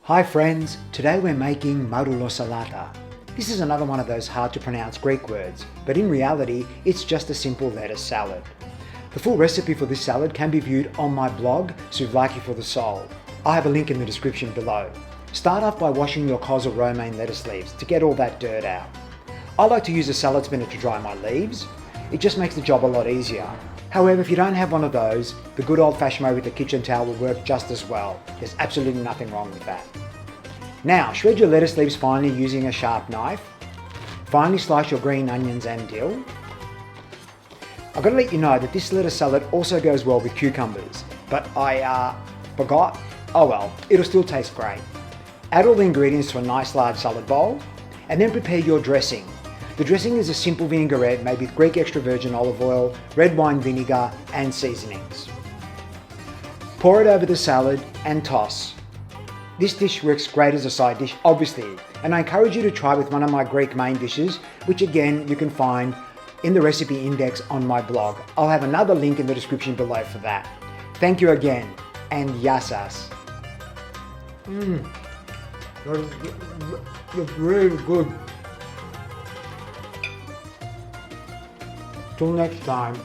Hi friends, today we're making Maroulosalata. This is another one of those hard to pronounce Greek words, but in reality it's just a simple lettuce salad. The full recipe for this salad can be viewed on my blog, Souvlaki for the Soul. I have a link in the description below. Start off by washing your cos or romaine lettuce leaves to get all that dirt out. I like to use a salad spinner to dry my leaves. It just makes the job a lot easier. However, if you don't have one of those, the good old-fashioned way with a kitchen towel will work just as well. There's absolutely nothing wrong with that. Now, shred your lettuce leaves finely using a sharp knife. Finely slice your green onions and dill. I've got to let you know that this lettuce salad also goes well with cucumbers, but I forgot. Oh well, it'll still taste great. Add all the ingredients to a nice large salad bowl, and then prepare your dressing. The dressing is a simple vinaigrette made with Greek extra virgin olive oil, red wine vinegar and seasonings. Pour it over the salad and toss. This dish works great as a side dish, obviously, and I encourage you to try with one of my Greek main dishes, which again you can find in the recipe index on my blog. I'll have another link in the description below for that. Thank you again, and yasas. It's really good. Till next time.